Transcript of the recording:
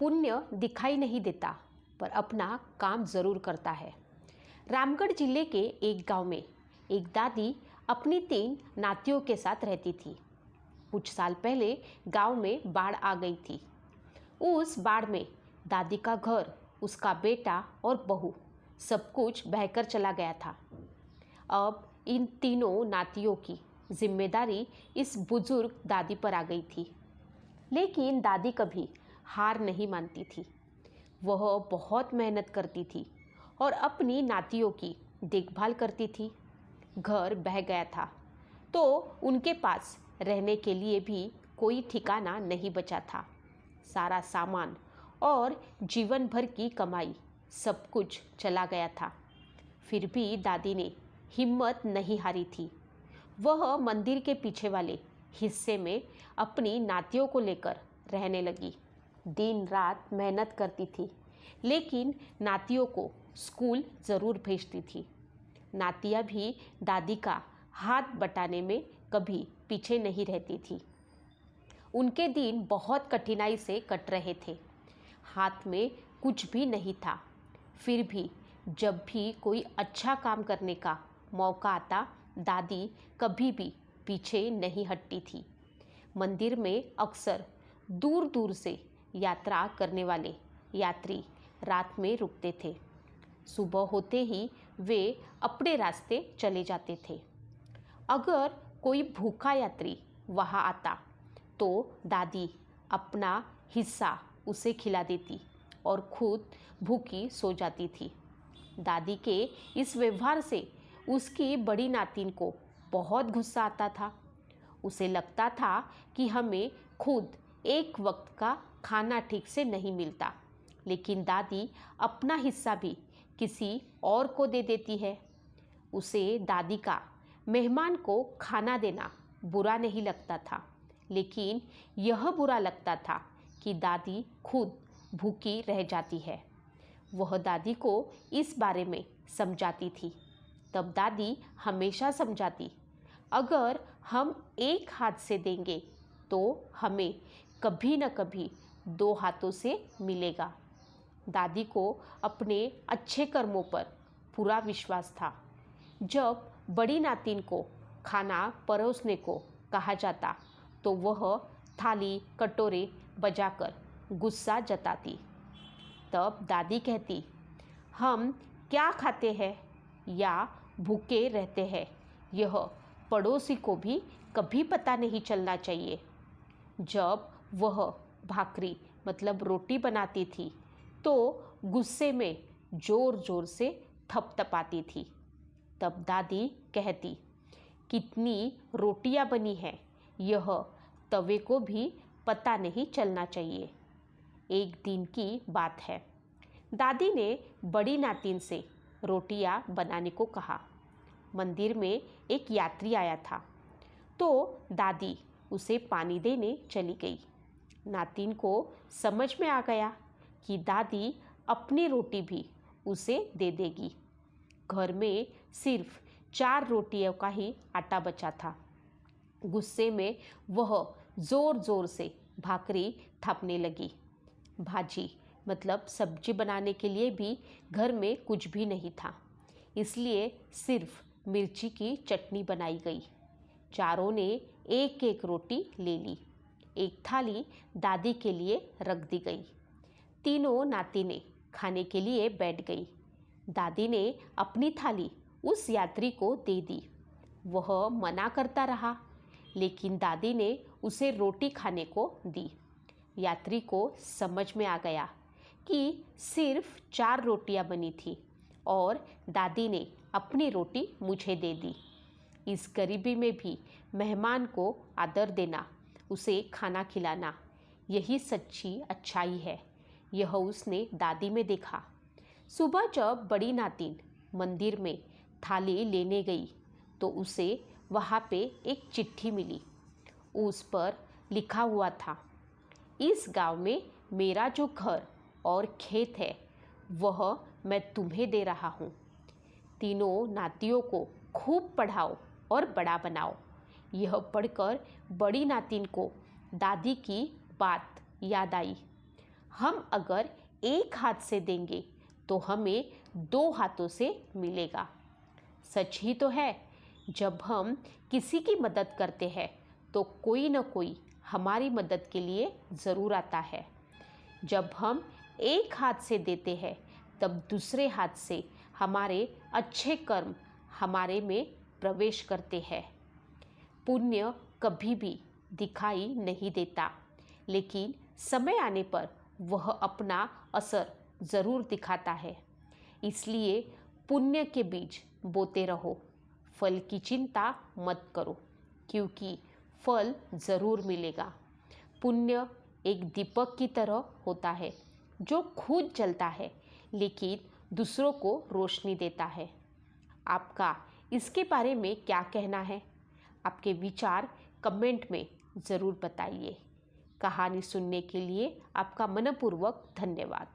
पुण्य दिखाई नहीं देता पर अपना काम ज़रूर करता है। रामगढ़ जिले के एक गांव में एक दादी अपनी 3 नातियों के साथ रहती थी। कुछ साल पहले गांव में बाढ़ आ गई थी। उस बाढ़ में दादी का घर, उसका बेटा और बहू सब कुछ बहकर चला गया था। अब इन तीनों नातियों की जिम्मेदारी इस बुजुर्ग दादी पर आ गई थी। लेकिन दादी कभी हार नहीं मानती थी। वह बहुत मेहनत करती थी और अपनी नातियों की देखभाल करती थी। घर बह गया था तो उनके पास रहने के लिए भी कोई ठिकाना नहीं बचा था। सारा सामान और जीवन भर की कमाई सब कुछ चला गया था। फिर भी दादी ने हिम्मत नहीं हारी थी। वह मंदिर के पीछे वाले हिस्से में अपनी नातियों को लेकर रहने लगी। दिन रात मेहनत करती थी, लेकिन नातियों को स्कूल ज़रूर भेजती थी। नातियाँ भी दादी का हाथ बटाने में कभी पीछे नहीं रहती थी। उनके दिन बहुत कठिनाई से कट रहे थे। हाथ में कुछ भी नहीं था। फिर भी जब भी कोई अच्छा काम करने का मौका आता, दादी कभी भी पीछे नहीं हटती थी। मंदिर में अक्सर दूर दूर से यात्रा करने वाले यात्री रात में रुकते थे। सुबह होते ही वे अपने रास्ते चले जाते थे। अगर कोई भूखा यात्री वहाँ आता तो दादी अपना हिस्सा उसे खिला देती और खुद भूखी सो जाती थी। दादी के इस व्यवहार से उसकी बड़ी नातिन को बहुत गुस्सा आता था। उसे लगता था कि हमें खुद एक वक्त का खाना ठीक से नहीं मिलता, लेकिन दादी अपना हिस्सा भी किसी और को दे देती है। उसे दादी का मेहमान को खाना देना बुरा नहीं लगता था, लेकिन यह बुरा लगता था कि दादी खुद भूखी रह जाती है। वह दादी को इस बारे में समझाती थी। तब दादी हमेशा समझाती, अगर हम एक हाथ से देंगे तो हमें कभी न कभी 2 हाथों से मिलेगा। दादी को अपने अच्छे कर्मों पर पूरा विश्वास था। जब बड़ी नातिन को खाना परोसने को कहा जाता तो वह थाली कटोरे बजाकर गुस्सा जताती। तब दादी कहती, हम क्या खाते हैं या भूखे रहते हैं, यह पड़ोसी को भी कभी पता नहीं चलना चाहिए। जब वह भाकरी मतलब रोटी बनाती थी तो गुस्से में ज़ोर ज़ोर से थपथपाती थी। तब दादी कहती, कितनी रोटियां बनी हैं, यह तवे को भी पता नहीं चलना चाहिए। एक दिन की बात है, दादी ने बड़ी नातिन से रोटियां बनाने को कहा। मंदिर में एक यात्री आया था तो दादी उसे पानी देने चली गई। नातिन को समझ में आ गया कि दादी अपनी रोटी भी उसे दे देगी। घर में सिर्फ 4 रोटियों का ही आटा बचा था। गुस्से में वह ज़ोर ज़ोर से भाकरी थापने लगी। भाजी मतलब सब्जी बनाने के लिए भी घर में कुछ भी नहीं था, इसलिए सिर्फ मिर्ची की चटनी बनाई गई। चारों ने एक एक रोटी ले ली। एक थाली दादी के लिए रख दी गई। तीनों नातिनें खाने के लिए बैठ गई। दादी ने अपनी थाली उस यात्री को दे दी। वह मना करता रहा, लेकिन दादी ने उसे रोटी खाने को दी। यात्री को समझ में आ गया कि सिर्फ 4 रोटियां बनी थी और दादी ने अपनी रोटी मुझे दे दी। इस गरीबी में भी मेहमान को आदर देना, उसे खाना खिलाना, यही सच्ची अच्छाई है। यह उसने दादी में देखा। सुबह जब बड़ी नातिन मंदिर में थाली लेने गई तो उसे वहाँ पे एक चिट्ठी मिली। उस पर लिखा हुआ था, इस गांव में मेरा जो घर और खेत है वह मैं तुम्हें दे रहा हूँ। तीनों नातियों को खूब पढ़ाओ और बड़ा बनाओ। यह पढ़कर बड़ी नातिन को दादी की बात याद आई। हम अगर एक हाथ से देंगे तो हमें दो हाथों से मिलेगा। सच ही तो है, जब हम किसी की मदद करते हैं तो कोई न कोई हमारी मदद के लिए ज़रूर आता है। जब हम एक हाथ से देते हैं तब दूसरे हाथ से हमारे अच्छे कर्म हमारे में प्रवेश करते हैं। पुण्य कभी भी दिखाई नहीं देता, लेकिन समय आने पर वह अपना असर ज़रूर दिखाता है। इसलिए पुण्य के बीज बोते रहो, फल की चिंता मत करो, क्योंकि फल ज़रूर मिलेगा। पुण्य एक दीपक की तरह होता है जो खुद जलता है लेकिन दूसरों को रोशनी देता है। आपका इसके बारे में क्या कहना है? आपके विचार कमेंट में ज़रूर बताइए। कहानी सुनने के लिए आपका मनपूर्वक धन्यवाद।